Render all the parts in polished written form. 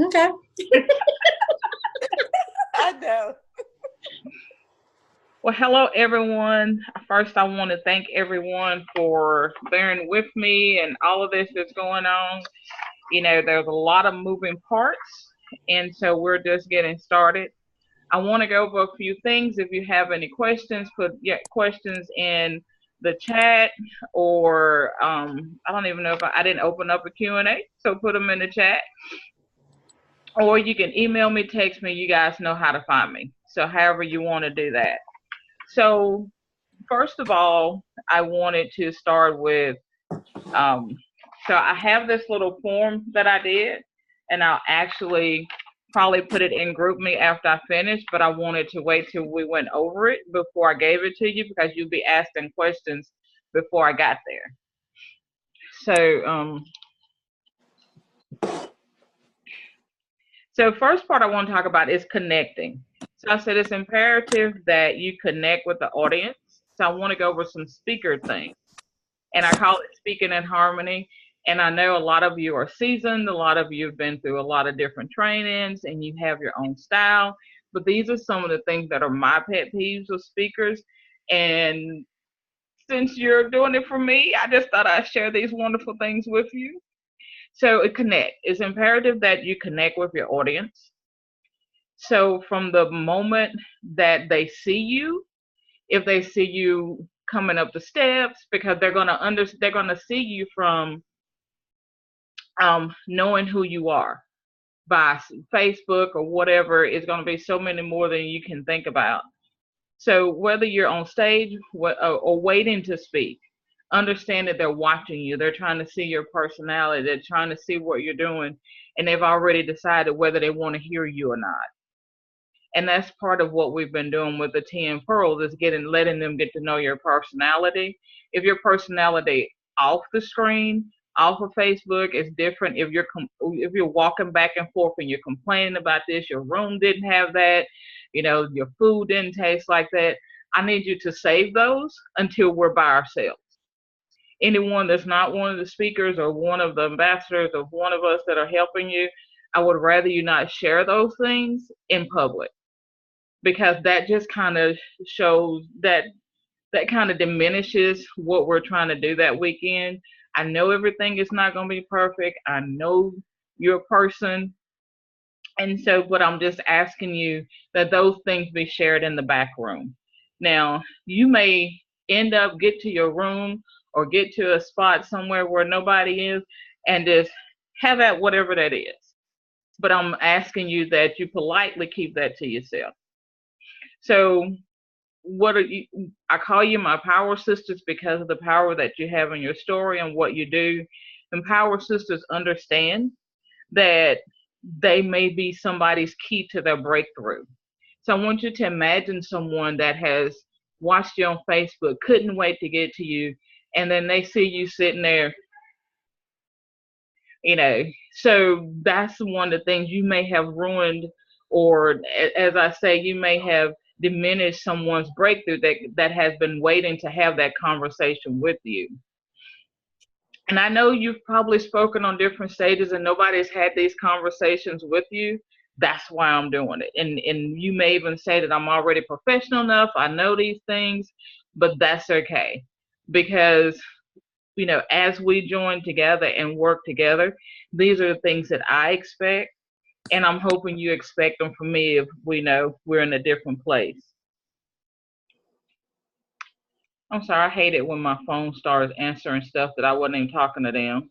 Okay. I know. Well, hello everyone. First, I want to thank everyone for bearing with me and all of this that's going on. There's a lot of moving parts, and so we're just getting started. I want to go over a few things. If you have any questions, put questions in the chat, or I don't even know if I didn't open up a Q&A, so put them in the chat. Or you can email me, text me. You guys know how to find me. So however you want to do that. So first of all, I wanted to start with, um, so I have this little form that I did, and I'll actually probably put it in GroupMe after I finish, but I wanted to wait till we went over it before I gave it to you because you'd be asking questions before I got there. So first part I want to talk about is connecting. So I said it's imperative that you connect with the audience. So I want to go over some speaker things. And I call it speaking in harmony. And I know a lot of you are seasoned, a lot of you have been through a lot of different trainings, and you have your own style. But these are some of the things that are my pet peeves with speakers. And since you're doing it for me, I just thought I'd share these wonderful things with you. So it connect. It's imperative that you connect with your audience. So from the moment that they see you, if they see you coming up the steps, because they're gonna see you from knowing who you are by Facebook or whatever. Is going to be so many more than you can think about. So whether you're on stage or waiting to speak, understand that they're watching you. They're trying to see your personality. They're trying to see what you're doing, and they've already decided whether they want to hear you or not. And that's part of what we've been doing with the 10 pearls is letting them get to know your personality. If your personality off the screen, off of Facebook is different. If you're walking back and forth and you're complaining about this, your room didn't have that, your food didn't taste like that. I need you to save those until we're by ourselves. Anyone that's not one of the speakers or one of the ambassadors of one of us that are helping you, I would rather you not share those things in public, because that just kind of shows that kind of diminishes what we're trying to do that weekend. I know everything is not going to be perfect. I know you're a person. And so, but I'm just asking you that those things be shared in the back room. Now, you may get to your room or get to a spot somewhere where nobody is and just have at whatever that is. But I'm asking you that you politely keep that to yourself. So what are you I call you my power sisters because of the power that you have in your story and what you do. And power sisters understand that they may be somebody's key to their breakthrough. So I want you to imagine someone that has watched you on Facebook, couldn't wait to get to you, and then they see you sitting there, you know. So that's one of the things you may have ruined, or as I say, you may have diminished someone's breakthrough that has been waiting to have that conversation with you. And I know you've probably spoken on different stages and nobody's had these conversations with you. That's why I'm doing it. And you may even say that I'm already professional enough, I know these things, but that's okay. Because as we join together and work together, these are the things that I expect, and I'm hoping you expect them from me if we know we're in a different place. I'm sorry, I hate it when my phone starts answering stuff that I wasn't even talking to them.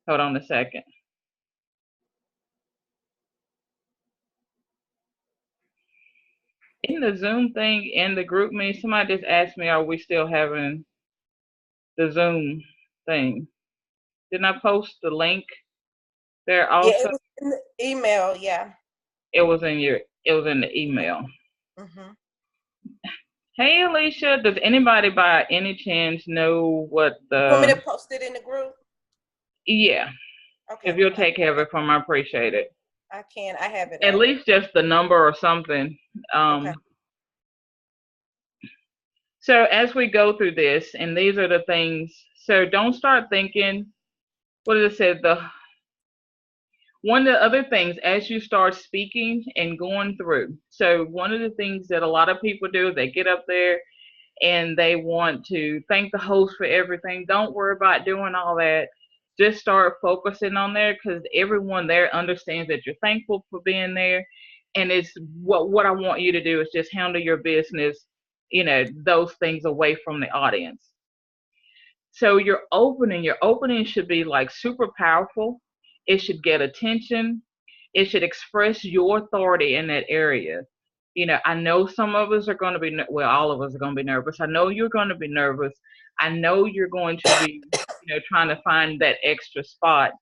Hold on a second. In the Zoom thing, in the GroupMe, somebody just asked me, are we still having the Zoom thing? Didn't I post the link there Yeah, also? it was in the email. Yeah. It was in the email. Mm-hmm. Hey Alicia, does anybody by any chance know what You want me the to post it in the group? yeah. If Okay. you'll take care of it for me, I appreciate it. I can. I have it At up. least just the number or something. Okay. So as we go through this, and these are the things, so don't start thinking what did it say? One of the other things as you start speaking and going through. So one of the things that a lot of people do, they get up there and they want to thank the host for everything. Don't worry about doing all that. Just start focusing on there because everyone there understands that you're thankful for being there. And it's what I want you to do is just handle your business, those things away from the audience. So your opening should be like super powerful. It should get attention. It should express your authority in that area. I know some of us are going to be, well, all of us are going to be nervous. I know you're going to be nervous. I know you're going to be, trying to find that extra spot,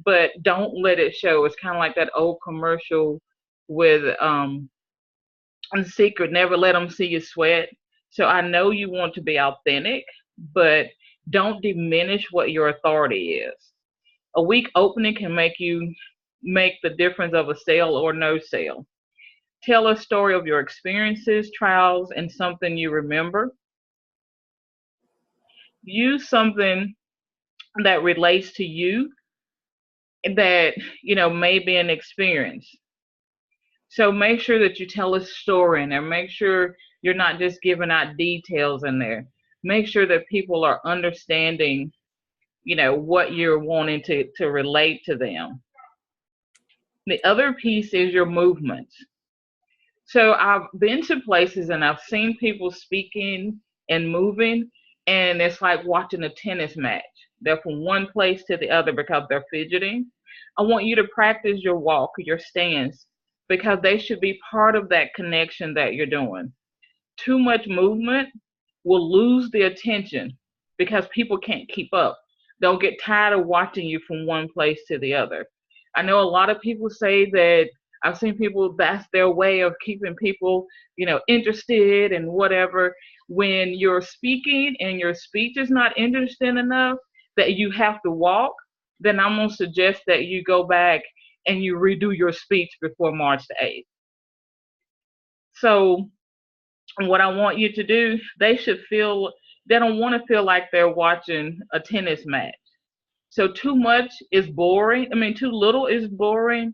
but don't let it show. It's kind of like that old commercial with The Secret, never let them see you sweat. So I know you want to be authentic, but don't diminish what your authority is. A weak opening can make the difference of a sale or no sale. Tell a story of your experiences, trials, and something you remember. Use something that relates to you that, may be an experience. So make sure that you tell a story in there. Make sure you're not just giving out details in there. Make sure that people are understanding, what you're wanting to relate to them. The other piece is your movements. So I've been to places and I've seen people speaking and moving, and it's like watching a tennis match. They're from one place to the other because they're fidgeting. I want you to practice your walk, your stance, because they should be part of that connection that you're doing. Too much movement will lose the attention because people can't keep up. They'll get tired of watching you from one place to the other. I know a lot of people say that I've seen people, that's their way of keeping people, interested and whatever. When you're speaking and your speech is not interesting enough that you have to walk, then I'm going to suggest that you go back and you redo your speech before March the 8th. So what I want you to do, they don't want to feel like they're watching a tennis match. So too much is boring. I mean, too little is boring.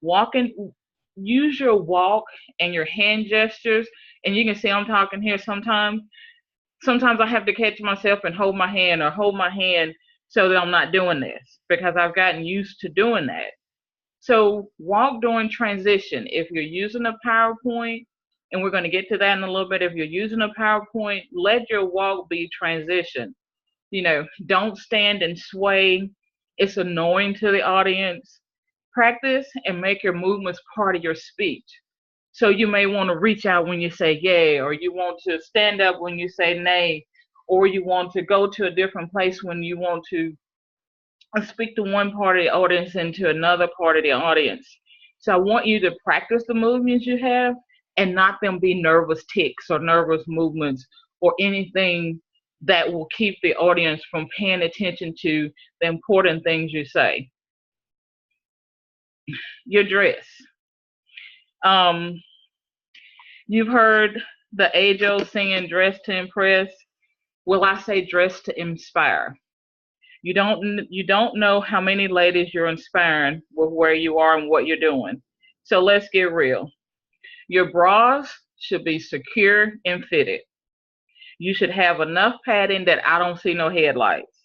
Walking, use your walk and your hand gestures. And you can see I'm talking here sometimes. Sometimes I have to catch myself and hold my hand so that I'm not doing this because I've gotten used to doing that. So walk during transition. If you're using a PowerPoint, and we're going to get to that in a little bit, if you're using a PowerPoint, let your walk be transition. Don't stand and sway. It's annoying to the audience. Practice and make your movements part of your speech. So you may want to reach out when you say yay, or you want to stand up when you say nay, or you want to go to a different place when you want to speak to one part of the audience and to another part of the audience. So I want you to practice the movements you have and not them be nervous tics or nervous movements or anything that will keep the audience from paying attention to the important things you say. Your dress. You've heard the age-old saying, dress to impress. Well, I say dress to inspire. You don't know how many ladies you're inspiring with where you are and what you're doing. So let's get real. Your bras should be secure and fitted. You should have enough padding that I don't see no headlights.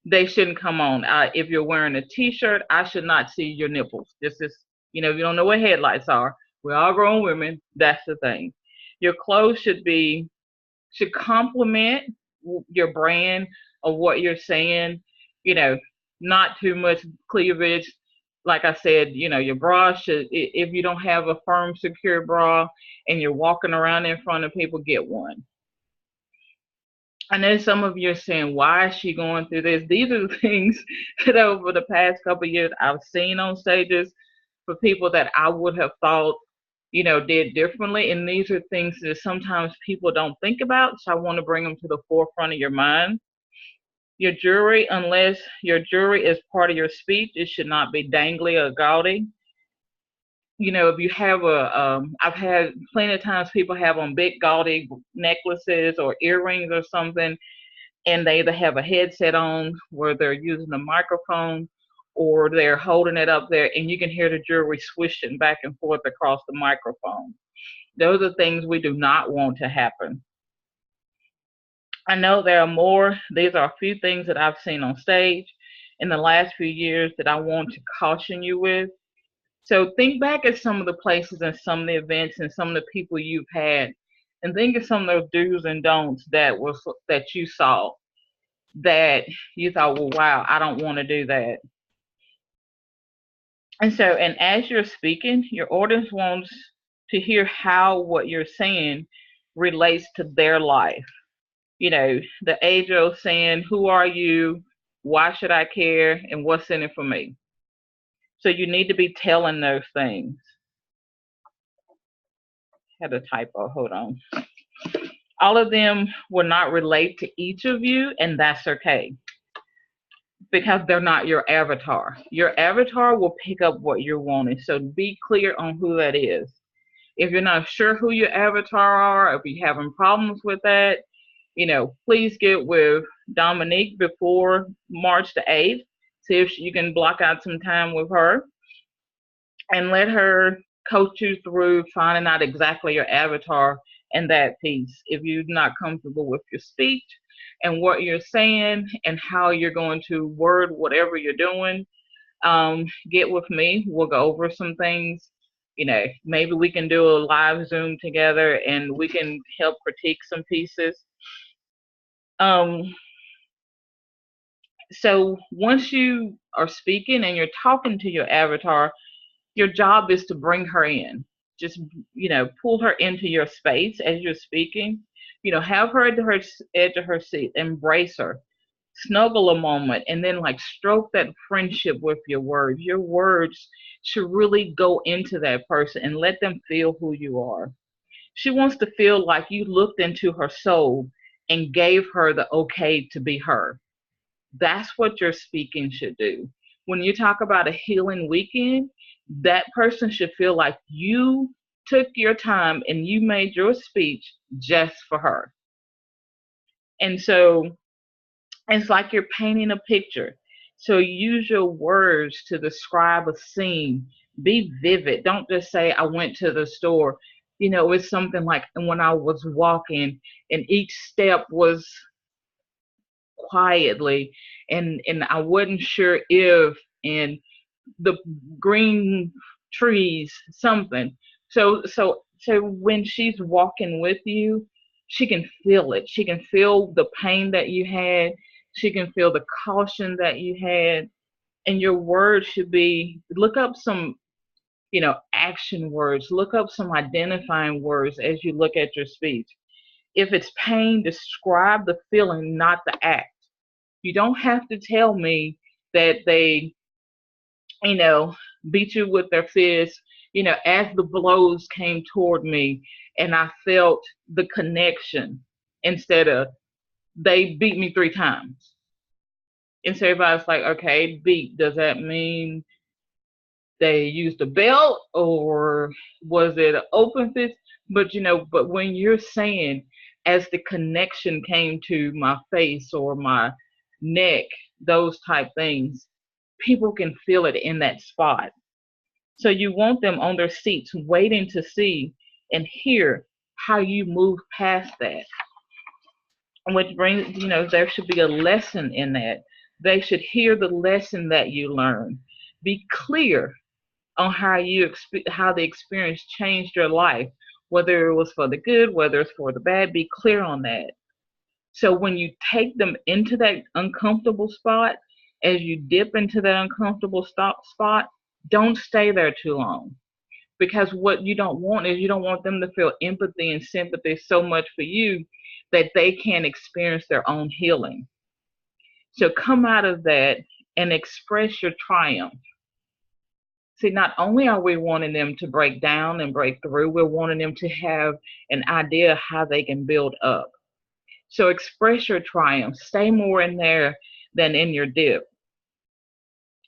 They shouldn't come on. If you're wearing a t-shirt, I should not see your nipples. This is, if you don't know what headlights are, we're all grown women. That's the thing. Your clothes should complement your brand of what you're saying, not too much cleavage. Like I said, your bra should, if you don't have a firm, secure bra and you're walking around in front of people, get one. I know some of you are saying, why is she going through this? These are the things that over the past couple of years I've seen on stages for people that I would have thought, did differently. And these are things that sometimes people don't think about. So I want to bring them to the forefront of your mind. Your jewelry, unless your jewelry is part of your speech, it should not be dangly or gaudy. If you have I've had plenty of times people have on big gaudy necklaces or earrings or something. and they either have a headset on where they're using a microphone, or they're holding it up there and you can hear the jury swishing back and forth across the microphone. Those are things we do not want to happen. I know there are more. These are a few things that I've seen on stage in the last few years that I want to caution you with. So think back at some of the places and some of the events and some of the people you've had, and think of some of those do's and don'ts that you saw that you thought, well, wow, I don't want to do that. And as you're speaking, your audience wants to hear how what you're saying relates to their life. The age old saying, who are you? Why should I care? And what's in it for me? So you need to be telling those things. Had a typo, hold on. All of them will not relate to each of you, and that's okay, because they're not your avatar. Your avatar will pick up what you're wanting. So be clear on who that is. If you're not sure who your avatar are, if you're having problems with that, please get with Dominique before March the 8th. See if you can block out some time with her and let her coach you through finding out exactly your avatar and that piece. If you're not comfortable with your speech and what you're saying and how you're going to word whatever you're doing, get with me. We'll go over some things. Maybe we can do a live Zoom together and we can help critique some pieces. So once you are speaking and you're talking to your avatar, your job is to bring her in. Just, pull her into your space as you're speaking. Have her at the edge of her seat, embrace her, snuggle a moment, and then stroke that friendship with your words. Your words should really go into that person and let them feel who you are. She wants to feel like you looked into her soul and gave her the okay to be her. That's what your speaking should do. When you talk about a healing weekend, that person should feel like you took your time and you made your speech just for her. And so it's like you're painting a picture. So use your words to describe a scene. Be vivid. Don't just say, I went to the store. It's something like when I was walking and each step was quietly and I wasn't sure if, and the green trees, something. So when she's walking with you, she can feel it. She can feel the pain that you had. She can feel the caution that you had. And your words should be, look up some, action words. Look up some identifying words as you look at your speech. If it's pain, describe the feeling, not the act. You don't have to tell me that they, beat you with their fists, as the blows came toward me and I felt the connection instead of they beat me 3 times. And so everybody's like, okay, beat, does that mean they used a belt or was it an open fist? But but when you're saying as the connection came to my face or my neck, those type things, people can feel it in that spot. So you want them on their seats waiting to see and hear how you move past that. Which brings, there should be a lesson in that. They should hear the lesson that you learn. Be clear on how the experience changed your life, whether it was for the good, whether it's for the bad. Be clear on that. So when you take them into that uncomfortable spot, as you dip into that uncomfortable spot, don't stay there too long. Because what you don't want is you don't want them to feel empathy and sympathy so much for you that they can't experience their own healing. So come out of that and express your triumph. See, not only are we wanting them to break down and break through, we're wanting them to have an idea how they can build up. So express your triumph. Stay more in there than in your dip.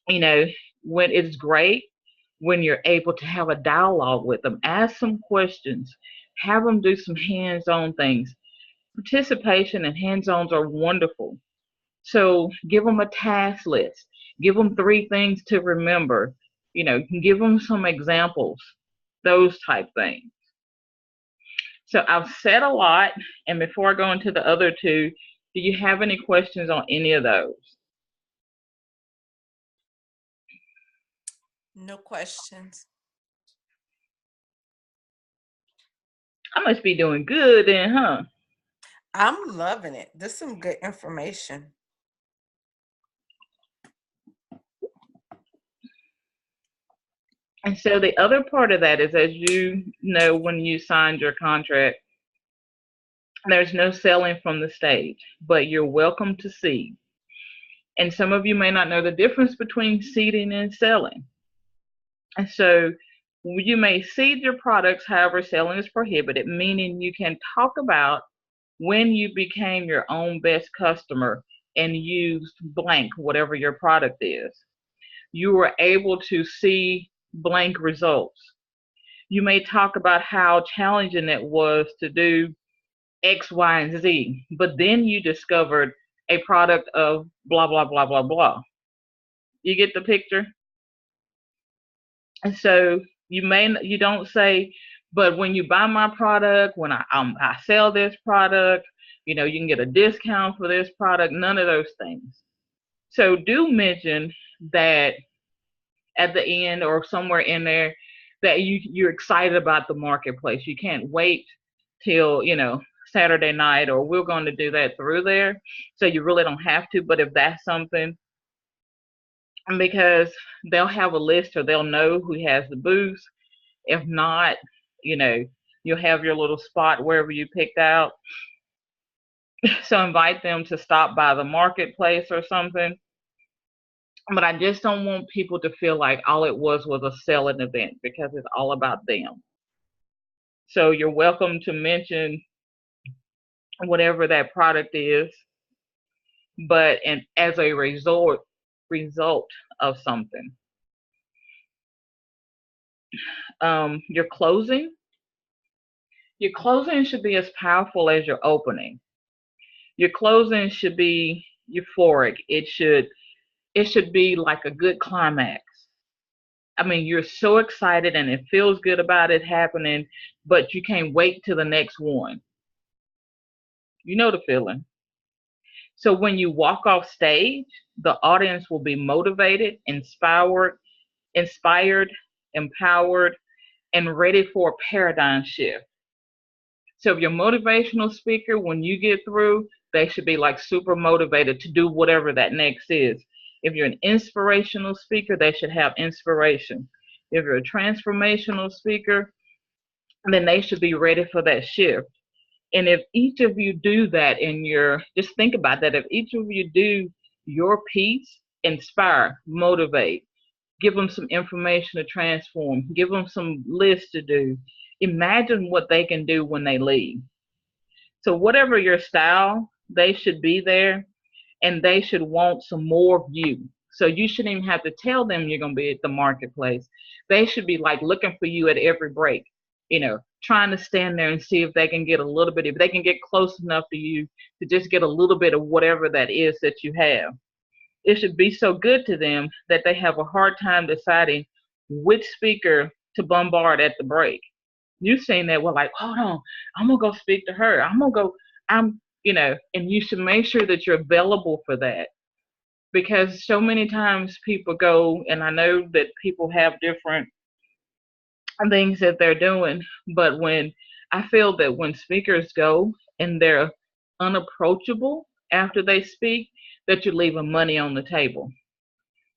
When it's great, when you're able to have a dialogue with them, ask some questions, have them do some hands-on things. participation and hands-ons are wonderful. So give them a task list. Give them 3 things to remember. You can give them some examples, those type things. So I've said a lot, and before I go into the other 2, do you have any questions on any of those? No questions. I must be doing good then, huh? I'm loving it. This is some good information. And so the other part of that is, as you know, when you signed your contract, there's no selling from the stage, but you're welcome to seed. And some of you may not know the difference between seeding and selling. And so you may seed your products, however, selling is prohibited, meaning you can talk about when you became your own best customer and used blank, whatever your product is. You were able to see blank results. You may talk about how challenging it was to do X, Y, and Z, but then you discovered a product of blah, blah, blah, blah, blah. You get the picture? And so you don't say, but when you buy my product, when I sell this product, you can get a discount for this product, none of those things. So do mention that at the end or somewhere in there that you're excited about the marketplace. You can't wait till, Saturday night, or we're going to do that through there. So you really don't have to, but if that's something, because they'll have a list or they'll know who has the booth. If not, you'll have your little spot wherever you picked out. So invite them to stop by the marketplace or something. But I just don't want people to feel like all it was a selling event, because it's all about them. So you're welcome to mention whatever that product is, but as a result of something. Your closing should be as powerful as your opening. Your closing should be euphoric. It should be like a good climax. I mean, you're so excited and it feels good about it happening, but you can't wait till the next one. You know the feeling. So when you walk off stage, the audience will be motivated, inspired, empowered, and ready for a paradigm shift. So if you're a motivational speaker, when you get through, they should be like super motivated to do whatever that next is. If you're an inspirational speaker, they should have inspiration. If you're a transformational speaker, then they should be ready for that shift. And if each of you do that just think about that, if each of you do your piece, inspire, motivate, give them some information to transform, give them some lists to do, imagine what they can do when they leave. So whatever your style, they should be there, and they should want some more of you. So you shouldn't even have to tell them you're going to be at the marketplace. They should be like looking for you at every break, trying to stand there and see if they can get a little bit, if they can get close enough to you to just get a little bit of whatever that is that you have. It should be so good to them that they have a hard time deciding which speaker to bombard at the break. You've seen that. Well, like, hold on, I'm going to go speak to her. And you should make sure that you're available for that. Because so many times people go, and I know that people have different things that they're doing, but I feel that when speakers go and they're unapproachable after they speak, that you're leaving money on the table,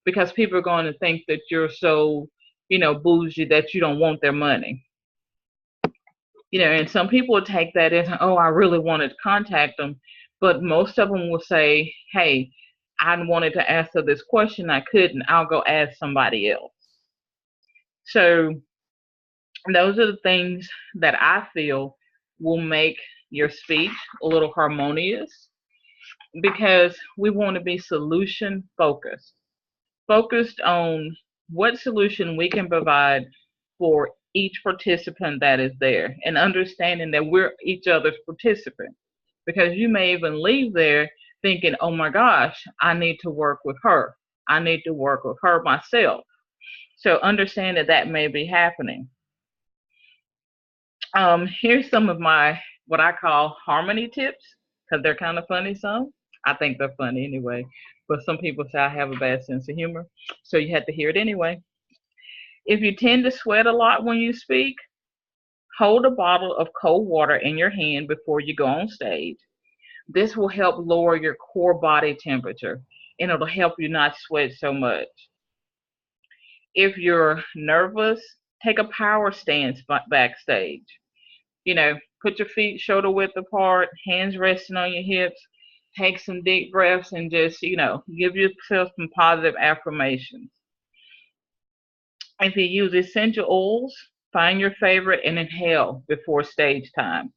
because people are going to think that you're so, bougie that you don't want their money. And some people will take that as, oh, I really wanted to contact them, but most of them will say, hey, I wanted to ask her this question, I couldn't, I'll go ask somebody else. So those are the things that I feel will make your speech a little harmonious, because we want to be solution focused on what solution we can provide for each participant that is there, and understanding that we're each other's participant, because you may even leave there thinking, oh my gosh, I need to work with her. I need to work with her myself. So understand that that may be happening. Here's some of my what I call harmony tips, because they're kind of funny. Some I think they're funny anyway, but some people say I have a bad sense of humor, so you have to hear it anyway. If you tend to sweat a lot when you speak, hold a bottle of cold water in your hand before you go on stage. This will help lower your core body temperature, and it'll help you not sweat so much. If you're nervous, take a power stance backstage. Put your feet shoulder width apart, hands resting on your hips, take some deep breaths, and just, give yourself some positive affirmations. If you use essential oils, find your favorite and inhale before stage time.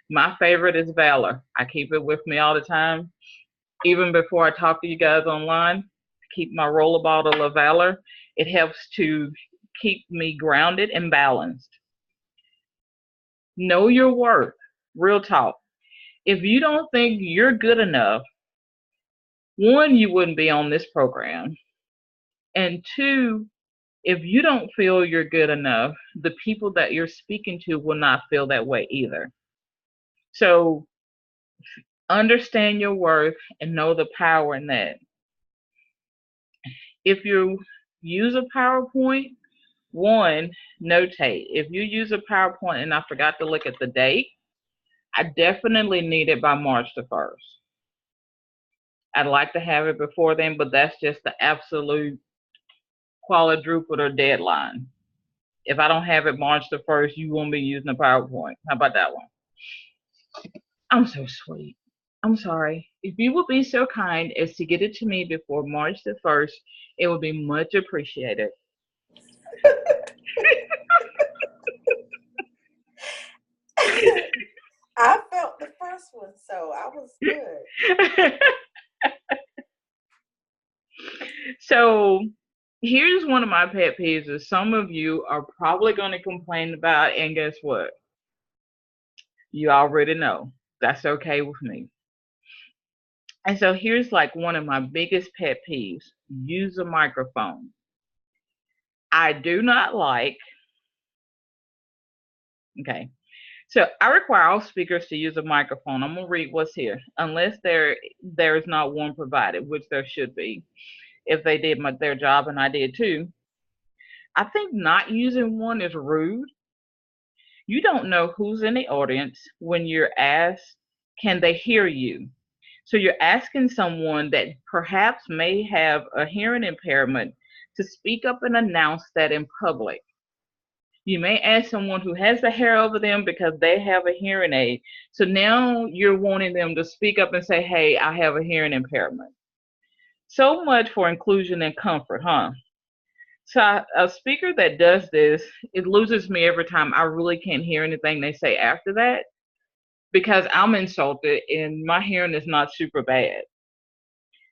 My favorite is Valor. I keep it with me all the time. Even before I talk to you guys online, I keep my roller bottle of Valor. It helps to keep me grounded and balanced. Know your worth. Real talk. If you don't think you're good enough, one, you wouldn't be on this program. And two, if you don't feel you're good enough, the people that you're speaking to will not feel that way either. So understand your worth and know the power in that. If you use a PowerPoint, one, notate. If you use a PowerPoint and I forgot to look at the date, I definitely need it by March the 1st. I'd like to have it before then, but that's just the absolute quadruple deadline. If I don't have it March the 1st, you won't be using a PowerPoint. How about that one? I'm so sweet. I'm sorry. If you would be so kind as to get it to me before March the 1st, it would be much appreciated. I felt the first one, so I was good. So here's one of my pet peeves that some of you are probably going to complain about, and guess what? You already know. That's okay with me. And so here's like one of my biggest pet peeves. Use a microphone. I do not like, okay, so I require all speakers to use a microphone. I'm going to read what's here, unless there is not one provided, which there should be, if they did their job and I did too. I think not using one is rude. You don't know who's in the audience when you're asked, can they hear you? So you're asking someone that perhaps may have a hearing impairment to speak up and announce that in public. You may ask someone who has the hair over them because they have a hearing aid. So now you're wanting them to speak up and say, hey, I have a hearing impairment. So much for inclusion and comfort, huh? So a speaker that does this, it loses me every time. I really can't hear anything they say after that because I'm insulted and my hearing is not super bad.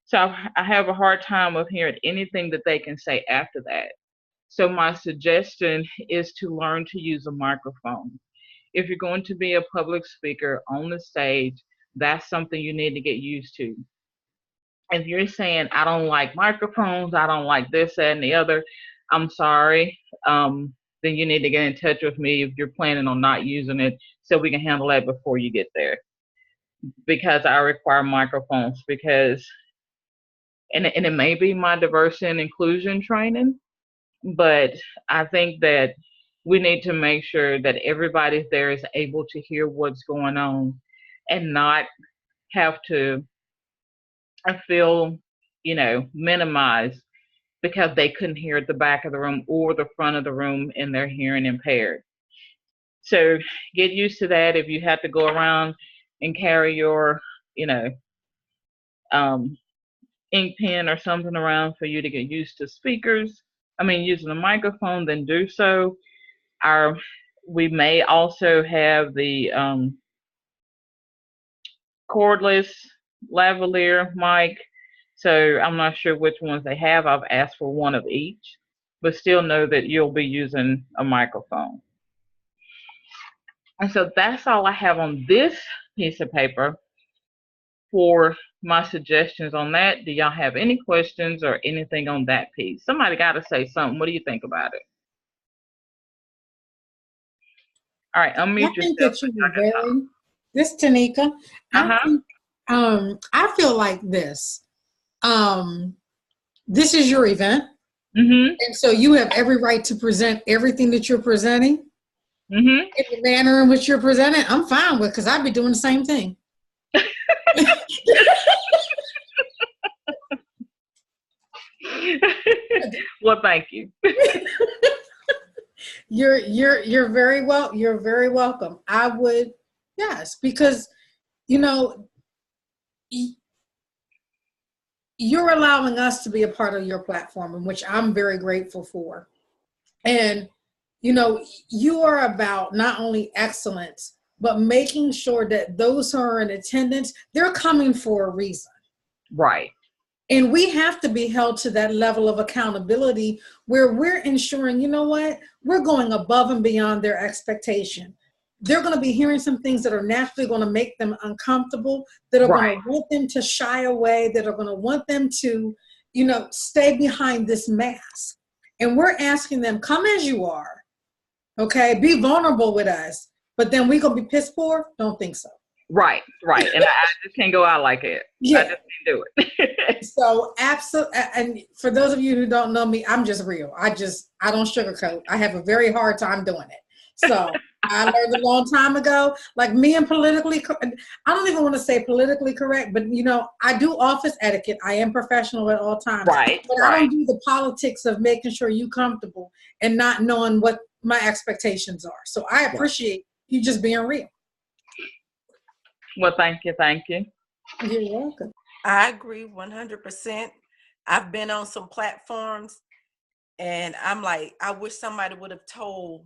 So I have a hard time of hearing anything that they can say after that. So my suggestion is to learn to use a microphone. If you're going to be a public speaker on the stage, that's something you need to get used to. If you're saying, I don't like microphones, I don't like this, that, and the other, I'm sorry. Then you need to get in touch with me if you're planning on not using it so we can handle that before you get there. Because I require microphones and it may be my diversity and inclusion training, but I think that we need to make sure that everybody there is able to hear what's going on and not have to feel, minimized because they couldn't hear at the back of the room or the front of the room and they're hearing impaired. So get used to that. If you have to go around and carry your, ink pen or something around for you to get used to using a microphone, then do so. We may also have the cordless lavalier mic. So I'm not sure which ones they have. I've asked for one of each, but still know that you'll be using a microphone. And so that's all I have on this piece of paper. for my suggestions on that. Do y'all have any questions or anything on that piece? Somebody got to say something. What do you think about it? All right, I unmute think yourself that so you y'all were can talk. very, this Tanika, I Uh-huh. think, I feel like this. This is your event. Mm-hmm. And so you have every right to present everything that you're presenting Mm-hmm. in the manner in which you're presenting. I'm fine with, because I'd be doing the same thing. Well, thank you. You're very welcome. I would, yes, because you know you're allowing us to be a part of your platform, in which I'm very grateful for. And you are about not only excellence, but making sure that those who are in attendance, they're coming for a reason. Right. And we have to be held to that level of accountability where we're ensuring, we're going above and beyond their expectation. They're going to be hearing some things that are naturally going to make them uncomfortable, that are going to want them to shy away, that are going to want them to, stay behind this mask. And we're asking them, come as you are, okay? Be vulnerable with us. But then we're going to be piss poor? Don't think so. Right. And I just can't go out like it. Yeah. I just can't do it. So absolutely. And for those of you who don't know me, I'm just real. I don't sugarcoat. I have a very hard time doing it. So I learned a long time ago, like me and I don't even want to say politically correct, but I do office etiquette. I am professional at all times. Right. But I don't do the politics of making sure you're comfortable and not knowing what my expectations are. So I appreciate you just being real. Well, thank you. You're welcome. I agree 100%. I've been on some platforms and I'm like, I wish somebody would have told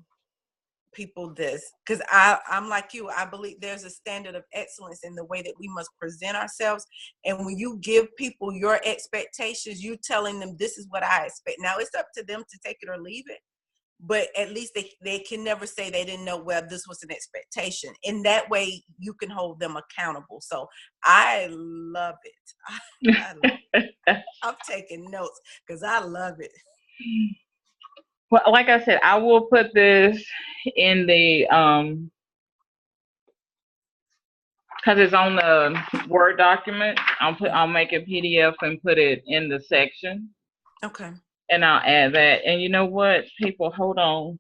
people this, because I'm like you. I believe there's a standard of excellence in the way that we must present ourselves. And when you give people your expectations, you telling them this is what I expect. Now it's up to them to take it or leave it. But at least they can never say they didn't know, well, this was an expectation. In that way, you can hold them accountable. So I love it. I love it. I'm taking notes because I love it. Well, like I said, I will put this in the because it's on the Word document. I'll make a PDF and put it in the section. Okay. And I'll add that. And you know what, people, hold on.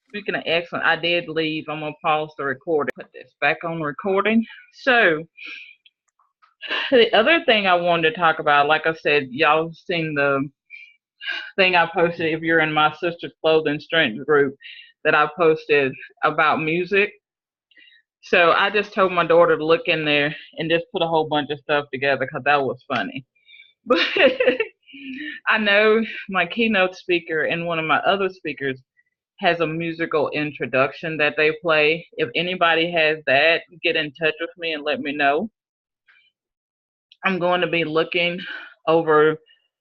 Speaking of excellent, I did leave. I'm gonna pause the recording. Put this back on recording. So the other thing I wanted to talk about, like I said, y'all seen the thing I posted. If you're in my Sister Clothing Strength group, that I posted about music. So I just told my daughter to look in there and just put a whole bunch of stuff together because that was funny. But I know my keynote speaker and one of my other speakers has a musical introduction that they play. If anybody has that, get in touch with me and let me know. I'm going to be looking over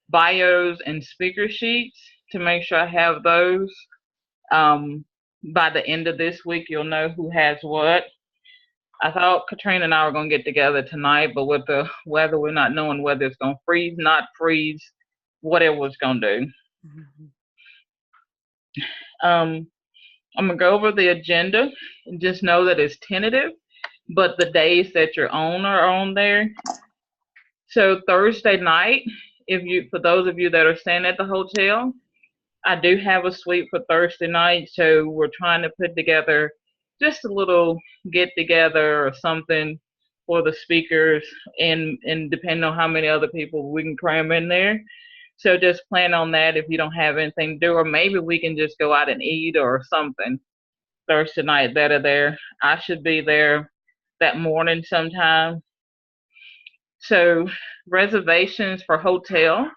bios and speaker sheets to make sure I have those. By the end of this week, you'll know who has what. I thought Katrina and I were going to get together tonight, but with the weather, we're not knowing whether it's going to freeze, not freeze, whatever it's going to do. I'm going to go over the agenda and just know that it's tentative, but the days that you're on are on there. So Thursday night, for those of you that are staying at the hotel, I do have a suite for Thursday night. So we're trying to put together just a little get together or something for the speakers, and depending on how many other people we can cram in there. So just plan on that if you don't have anything to do, or maybe we can just go out and eat or something Thursday night that are there. I should be there that morning sometime. So reservations for hotel,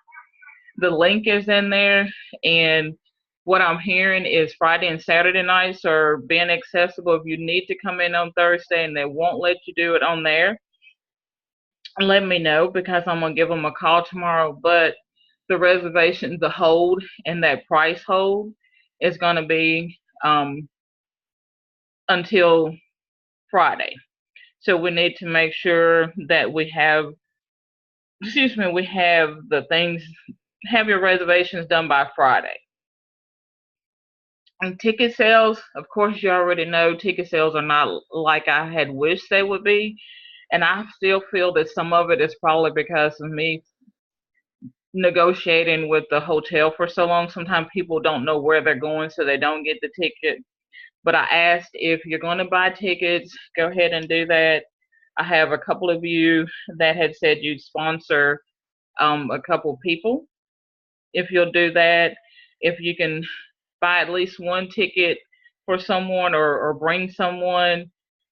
the link is in there, and what I'm hearing is Friday and Saturday nights are being accessible. If you need to come in on Thursday and they won't let you do it on there, let me know, because I'm going to give them a call tomorrow. But the reservation, the hold, and that price hold is going to be until Friday. So we need to make sure that we have, we have the things, have your reservations done by Friday. And ticket sales, of course, you already know ticket sales are not like I had wished they would be. And I still feel that some of it is probably because of me negotiating with the hotel for so long. Sometimes people don't know where they're going, so they don't get the ticket. But I asked, if you're going to buy tickets, go ahead and do that. I have a couple of you that had said you'd sponsor a couple people. If you'll do that, if you can buy at least one ticket for someone, or bring someone,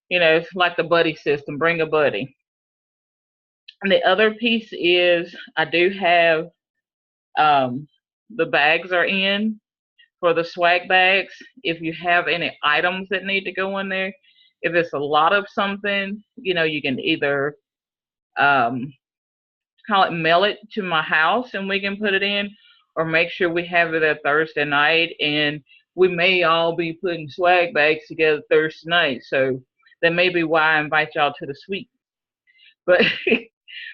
it's like the buddy system, bring a buddy. And the other piece is, I do have the bags are in for the swag bags. If you have any items that need to go in there, if it's a lot of something, you can either mail it to my house and we can put it in, or make sure we have it at Thursday night. And we may all be putting swag bags together Thursday night, so that may be why I invite y'all to the suite. But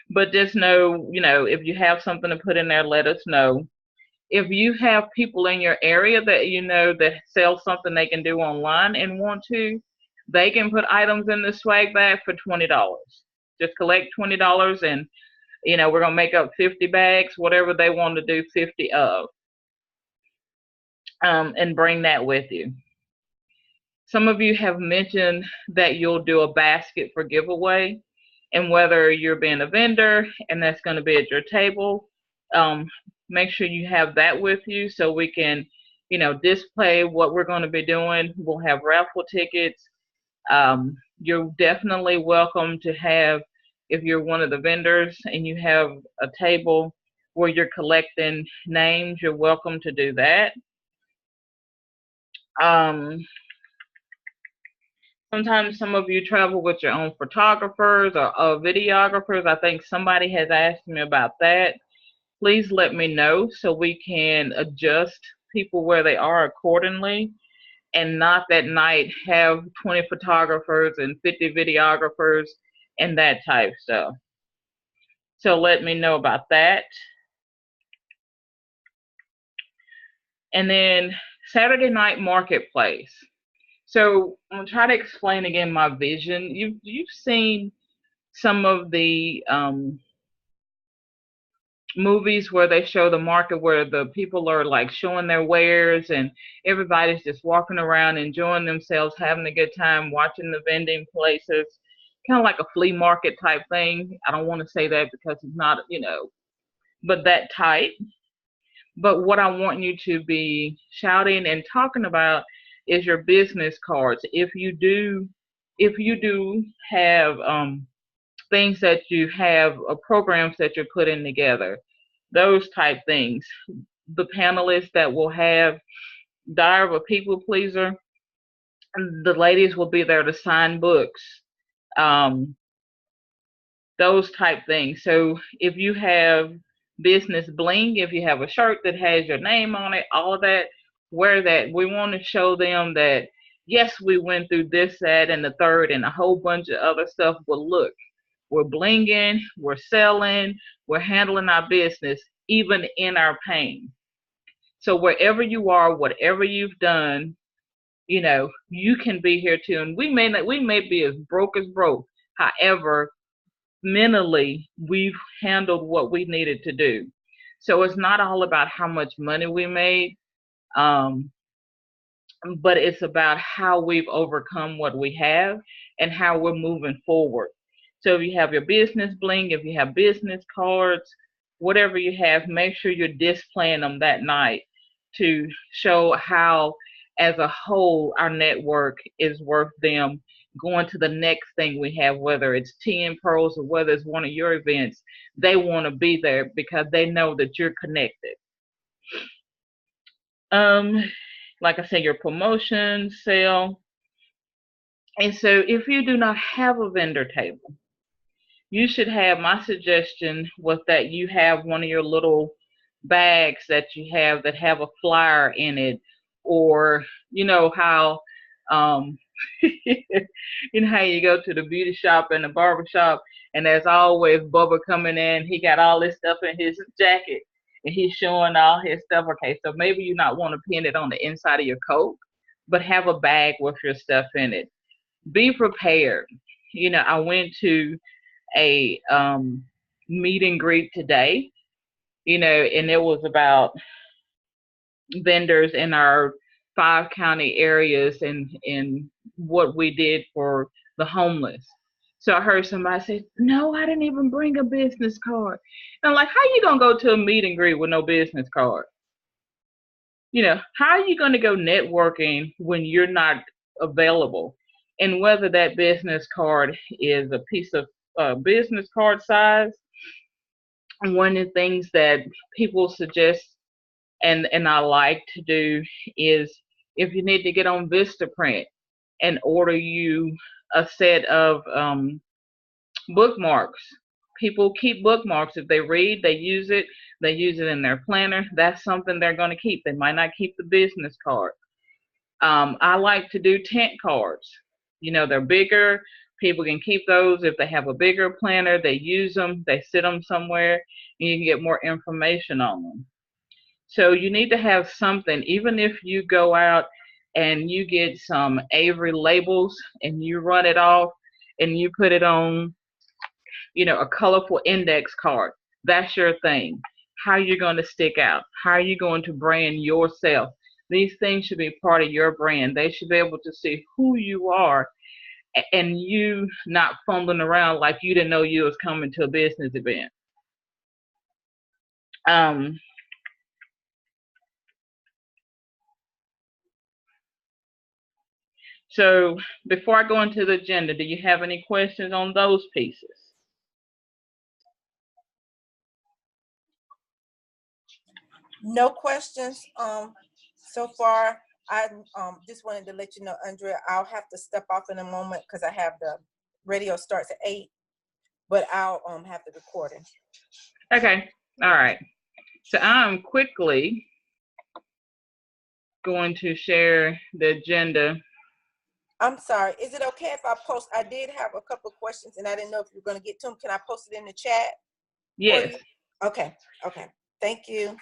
but just know, if you have something to put in there, let us know. If you have people in your area that that sell something they can do online and want to, they can put items in the swag bag for $20. Just collect $20, and we're gonna make up 50 bags, whatever they want to do 50 of, and bring that with you. Some of you have mentioned that you'll do a basket for giveaway, and whether you're being a vendor and that's going to be at your table, make sure you have that with you so we can, display what we're going to be doing. We'll have raffle tickets. You're definitely welcome to have, if you're one of the vendors and you have a table where you're collecting names, you're welcome to do that. Sometimes some of you travel with your own photographers or videographers. I think somebody has asked me about that. Please let me know so we can adjust people where they are accordingly, and not that night have 20 photographers and 50 videographers and that type stuff. So let me know about that. And then Saturday night marketplace. So I'm gonna try to explain again my vision. You've seen some of the movies where they show the market, where the people are like showing their wares and everybody's just walking around enjoying themselves, having a good time, watching the vending places, kind of like a flea market type thing. I don't want to say that because it's not, but that type. But what I want you to be shouting and talking about is your business cards. If you do have things that you have, programs that you're putting together, those type things. The panelists that will have Diary of a People Pleaser, the ladies will be there to sign books, those type things. So if you have business bling, if you have a shirt that has your name on it, all of that, wear that. We want to show them that, yes, we went through this, that, and the third, and a whole bunch of other stuff. But look, we're blinging, we're selling, we're handling our business, even in our pain. So wherever you are, whatever you've done, you can be here too. And we may be as broke. However, mentally, we've handled what we needed to do. So it's not all about how much money we made, but it's about how we've overcome what we have and how we're moving forward. So if you have your business bling, if you have business cards, whatever you have, make sure you're displaying them that night to show how, as a whole, our network is worth them going to the next thing we have, whether it's Tea and Pearls or whether it's one of your events. They want to be there because they know that you're connected. Like I said, your promotion, sale. And so if you do not have a vendor table, you should have, my suggestion was that you have one of your little bags that you have that have a flyer in it, or how You know how you go to the beauty shop and the barber shop, and there's always Bubba coming in. He got all this stuff in his jacket, and he's showing all his stuff. Okay, so maybe you not want to pin it on the inside of your coat, but have a bag with your stuff in it. Be prepared. You know, I went to a meet and greet today, you know, and it was about vendors in our 5 county areas and what we did for the homeless. So I heard somebody say, "No, I didn't even bring a business card." And I'm like, how you gonna go to a meet and greet with no business card? You know, how are you gonna go networking when you're not available? And whether that business card is a piece of business card size, one of the things that people suggest and I like to do is if you need to get on Vistaprint and order you a set of bookmarks. People keep bookmarks. If they read, they use it in their planner. That's something they're going to keep. They might not keep the business card. I like to do tent cards. You know, they're bigger. People can keep those. If they have a bigger planner, they use them, they sit them somewhere, and you can get more information on them. So you need to have something, even if you go out and you get some Avery labels and you run it off and you put it on, you know, a colorful index card. That's your thing. How you're going to stick out. How are you going to brand yourself? These things should be part of your brand. They should be able to see who you are and you not fumbling around like you didn't know you was coming to a business event. So before I go into the agenda, do you have any questions on those pieces? No questions so far. I just wanted to let you know, Andrea, I'll have to step off in a moment because I have the radio starts at 8, but I'll have the recording. Okay, all right. So I'm quickly going to share the agenda. I'm sorry. Is it okay if I post? I did have a couple of questions and I didn't know if you were going to get to them. Can I post it in the chat? Yes. Okay. Okay. Thank you.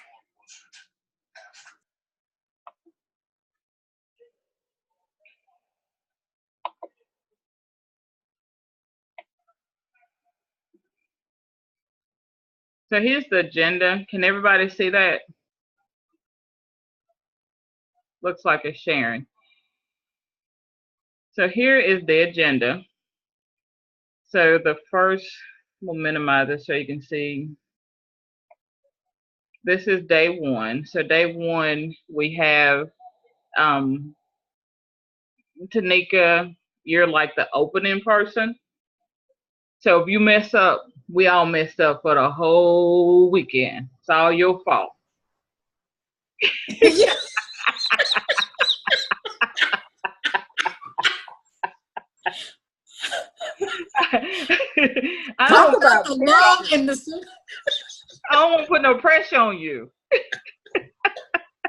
So here's the agenda. Can everybody see that? Looks like it's sharing. So here is the agenda. So the first, we'll minimize it so you can see. This is day 1. So day 1, we have Tanika, you're like the opening person. So if you mess up, we all messed up for the whole weekend. It's all your fault. Yeah. I Talk don't, about the love and the. I don't want to put no pressure on you.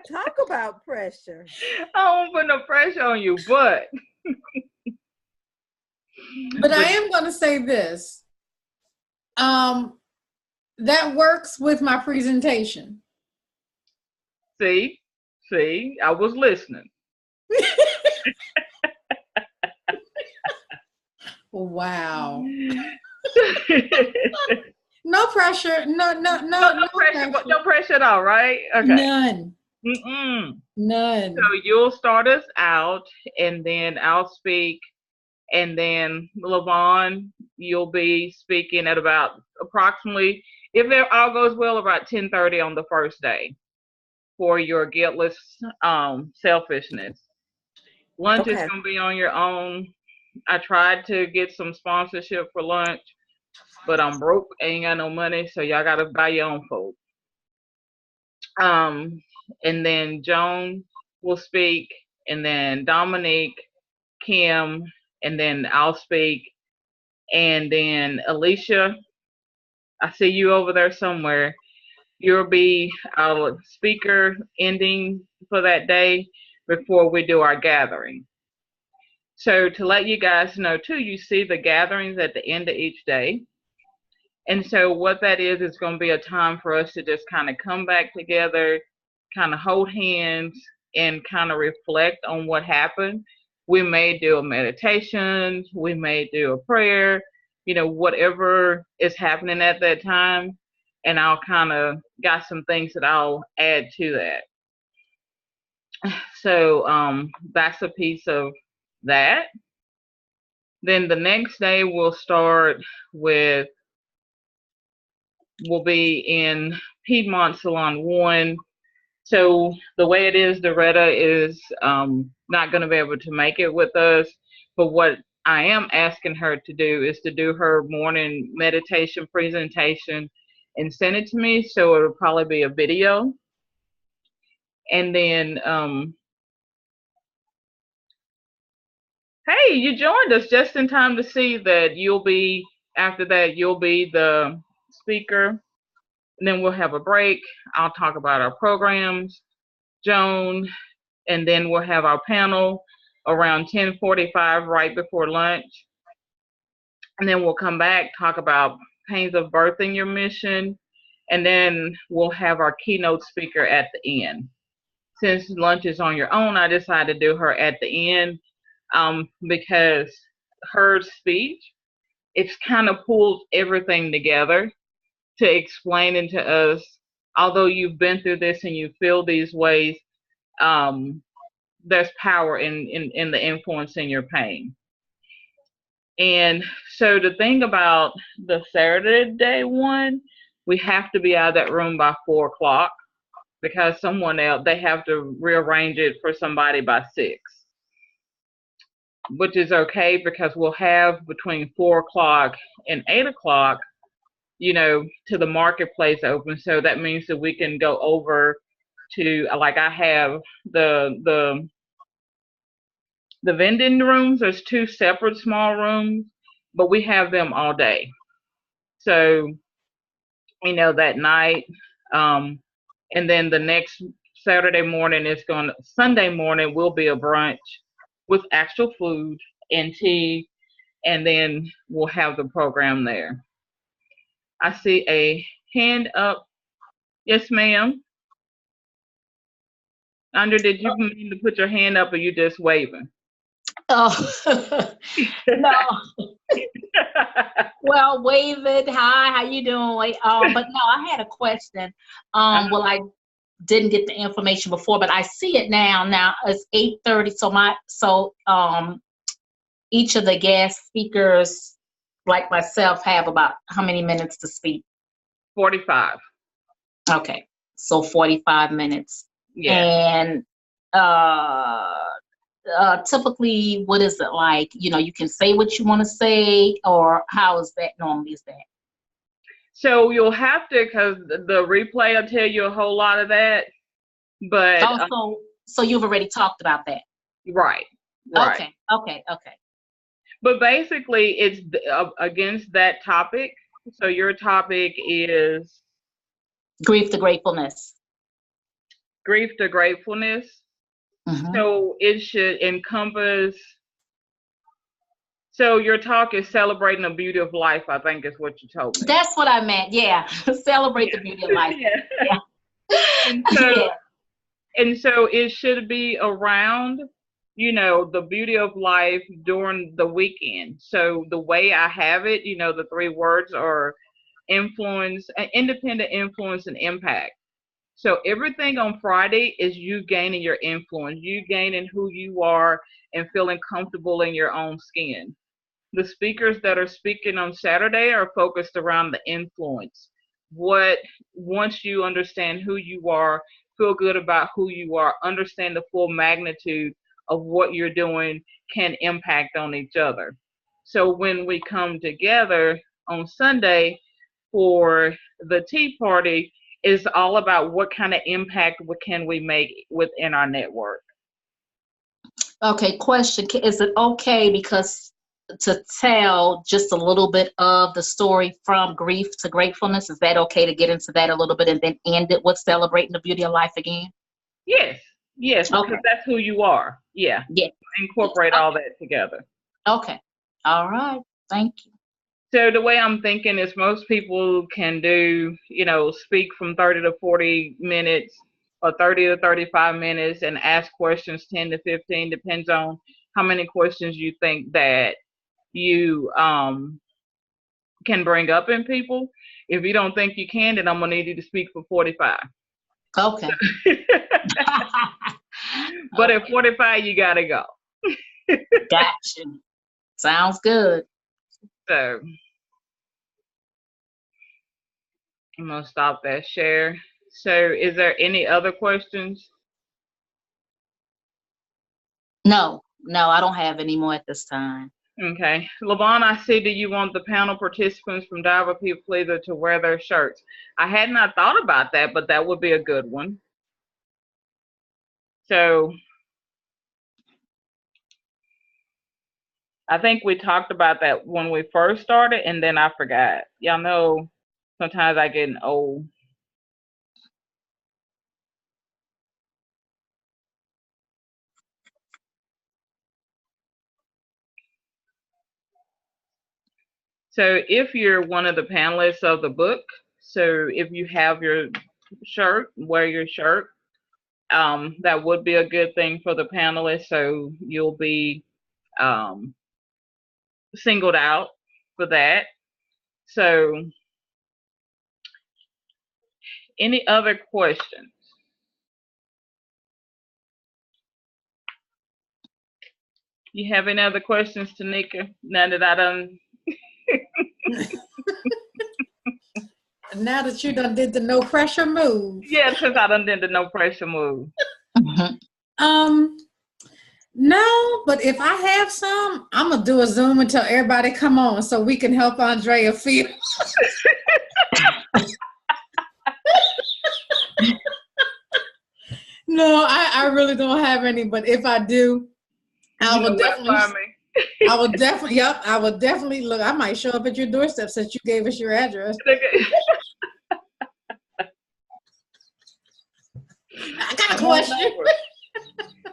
Talk about pressure. I don't want to put no pressure on you, but. But I am going to say this. That works with my presentation. See, I was listening. Wow. No pressure. No pressure. No pressure at all, right? Okay. None. None. So you'll start us out, and then I'll speak, and then LaVon, you'll be speaking at about approximately, if it all goes well, about 10:30 on the first day for your guiltless selfishness. Lunch is going to be on your own. I tried to get some sponsorship for lunch, but I'm broke, ain't got no money, so y'all got to buy your own food. And then Joan will speak, and then Dominique, Kim, and then I'll speak, and then Alicia, I see you over there somewhere. You'll be our speaker ending for that day before we do our gathering. So to let you guys know too, you see the gatherings at the end of each day. And so what that is going to be a time for us to just kind of come back together, kind of hold hands, and kind of reflect on what happened. We may do a meditation, we may do a prayer, whatever is happening at that time. And I'll kind of got some things that I'll add to that. So that's a piece of that. Then the next day we'll be in Piedmont Salon 1. So the way it is, Doretta is not going to be able to make it with us. But what I am asking her to do is to do her morning meditation presentation and send it to me. So it'll probably be a video. And then, hey, you joined us just in time to see that after that, you'll be the speaker. And then we'll have a break. I'll talk about our programs, Joan, and then we'll have our panel around 10:45 right before lunch. And then we'll come back, talk about pains of birthing your mission, and then we'll have our keynote speaker at the end. Since lunch is on your own, I decided to do her at the end because her speech, it's kind of pulled everything together to explain it to us. Although you've been through this and you feel these ways, there's power in the influence in your pain. And so the thing about the Saturday one, we have to be out of that room by 4 o'clock because someone else, they have to rearrange it for somebody by 6, which is okay because we'll have between 4 o'clock and 8 o'clock, to the marketplace open. So that means that we can go over to, like I have the vending rooms. There's 2 separate small rooms, but we have them all day. So, that night, and then the next Sunday morning will be a brunch with actual food and tea, and then we'll have the program there. I see a hand up. Yes, ma'am. Andrea, did you mean to put your hand up or you just waving? Oh, no. Well, David, hi, how you doing? But no, I had a question. Well, I didn't get the information before, but I see it now. Now it's 8:30. So each of the guest speakers, like myself, have about how many minutes to speak? 45. Okay, so 45 minutes. Yeah. And typically, what is it like? You can say what you want to say, or how is that normally? Is that? So you'll have to, because the replay will tell you a whole lot of that. But so you've already talked about that. Right. Okay. But basically, it's against that topic. So your topic is grief to gratefulness. Grief to gratefulness. Mm-hmm. So it should encompass. So your talk is celebrating the beauty of life, I think is what you told me. That's what I meant. Yeah, celebrate the beauty of life. Yeah. And so it should be around, the beauty of life during the weekend. So the way I have it, the 3 words are influence, independent influence, and impact. So everything on Friday is you gaining your influence, you gaining who you are and feeling comfortable in your own skin. The speakers that are speaking on Saturday are focused around the influence. Once you understand who you are, feel good about who you are, understand the full magnitude of what you're doing can impact on each other. So when we come together on Sunday for the tea party, it's all about what kind of impact can we make within our network. Okay, question. Is it okay to tell just a little bit of the story from grief to gratefulness? Is that okay to get into that a little bit and then end it with celebrating the beauty of life again? Yes, okay. Because that's who you are. Yeah. incorporate all that together. Okay. All right. Thank you. So the way I'm thinking is most people can do, speak from 30 to 40 minutes or 30 to 35 minutes and ask questions 10 to 15, depends on how many questions you think that you can bring up in people. If you don't think you can, then I'm going to need you to speak for 45. Okay. But at 45, you got to go. Gotcha. Sounds good. So I'm going to stop that share. So is there any other questions? No, I don't have any more at this time. Okay. Levon, I see, do you want the panel participants from Diver People Pleaser to wear their shirts? I had not thought about that, but that would be a good one. So I think we talked about that when we first started, and then I forgot. Y'all know sometimes I get old. So if you're one of the panelists of the book, so if you have your shirt, wear your shirt. That would be a good thing for the panelists. So you'll be singled out for that. So any other questions? You have any other questions, Tanika? Now that I done. Now that you done did the no pressure move. Yeah, since I done did the no pressure move. No, but if I have some, I'm gonna do a Zoom and tell everybody come on so we can help Andrea feel. No, I really don't have any, but if I do, I will definitely, yep, I will definitely look. I might show up at your doorstep since you gave us your address. I got a question.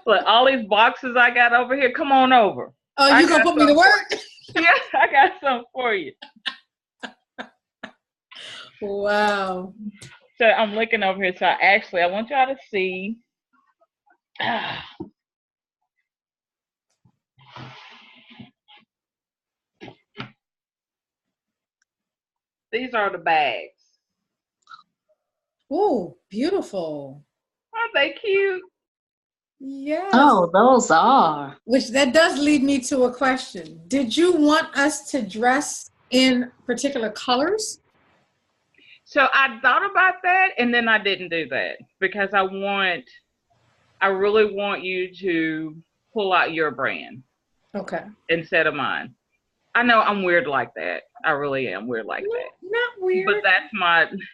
Look, all these boxes I got over here, come on over. Oh, you gonna put me to work? Yeah, I got some for you. Wow. So I'm looking over here. So I want y'all to see. These are the bags. Oh, beautiful. Aren't they cute? Yes. Oh, those are. Which that does lead me to a question. Did you want us to dress in particular colors? So I thought about that, and then I didn't do that because I really want you to pull out your brand. Okay. Instead of mine. I know I'm weird like that. I really am weird like that. Not weird. But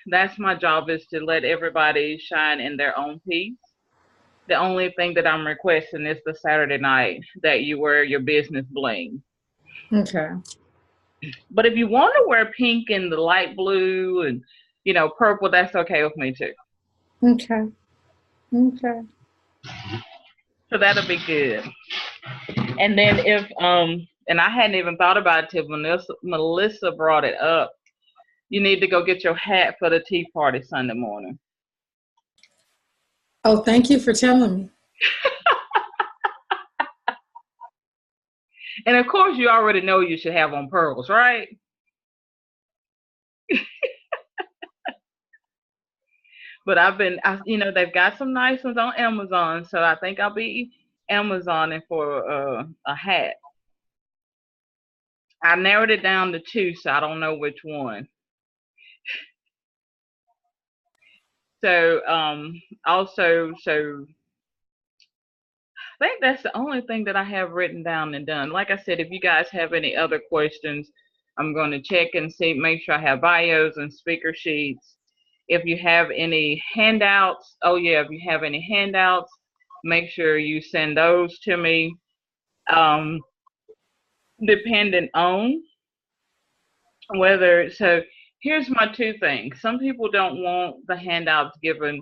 that's my job, is to let everybody shine in their own piece. The only thing that I'm requesting is the Saturday night that you wear your business bling. Okay. But if you want to wear pink and the light blue and purple, that's okay with me too. Okay. Okay. So that'll be good. And then if and I hadn't even thought about it till Melissa brought it up. You need to go get your hat for the tea party Sunday morning. Oh, thank you for telling me. And of course, you already know you should have on pearls, right? But they've got some nice ones on Amazon, so I think I'll be Amazoning for a hat. I narrowed it down to 2, so I don't know which one. So also, I think that's the only thing that I have written down and done. Like I said, if you guys have any other questions, I'm going to check and see, make sure I have bios and speaker sheets. If you have any handouts, if you have any handouts, make sure you send those to me. Dependent on whether, so here's my 2 things. Some people don't want the handouts given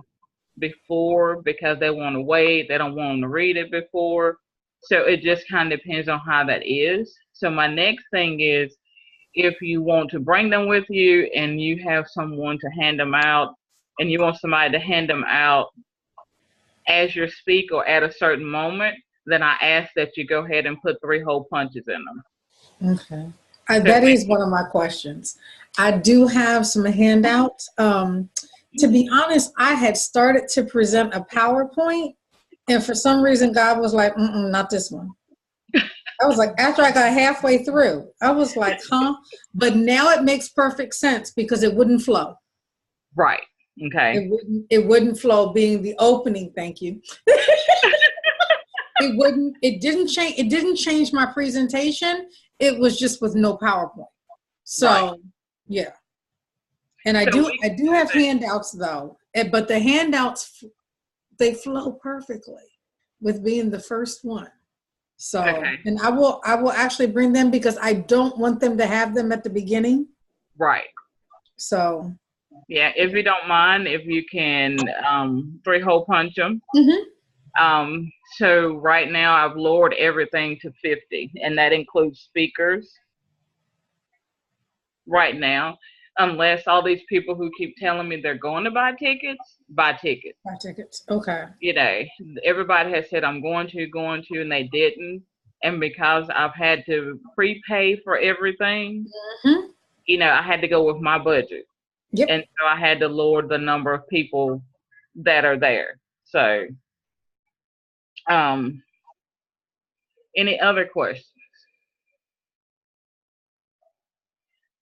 before because they want to wait. They don't want them to read it before. So it just kind of depends on how that is. So my next thing is, if you want to bring them with you and you have someone to hand them out, and you want somebody to hand them out as you speak or at a certain moment, then I ask that you go ahead and put 3 hole punches in them. Okay. That is one of my questions. I do have some handouts. To be honest, I had started to present a PowerPoint, and for some reason, God was like, not this one. I was like, after I got halfway through, I was like, huh? But now it makes perfect sense because it wouldn't flow. Right. Okay. It wouldn't flow being the opening. Thank you. It didn't change my presentation. It was just with no PowerPoint. So right. Yeah. And I do have handouts though, but the handouts, they flow perfectly with being the first one. So, okay. And I will actually bring them because I don't want them to have them at the beginning. Right. So. Yeah, if you don't mind, if you can 3 hole punch them. Mm-hmm. So right now I've lowered everything to 50, and that includes speakers. Right now, unless all these people who keep telling me they're going to buy tickets. Buy tickets. Okay. You know, everybody has said I'm going to, and they didn't. And because I've had to prepay for everything, mm-hmm. You know, I had to go with my budget. Yep. And so I had to lower the number of people that are there. So, any other questions?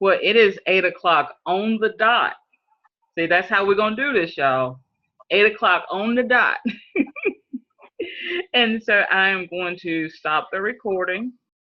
Well, it is 8 o'clock on the dot. See, that's how we're going to do this, y'all. 8 o'clock on the dot. And so I am going to stop the recording.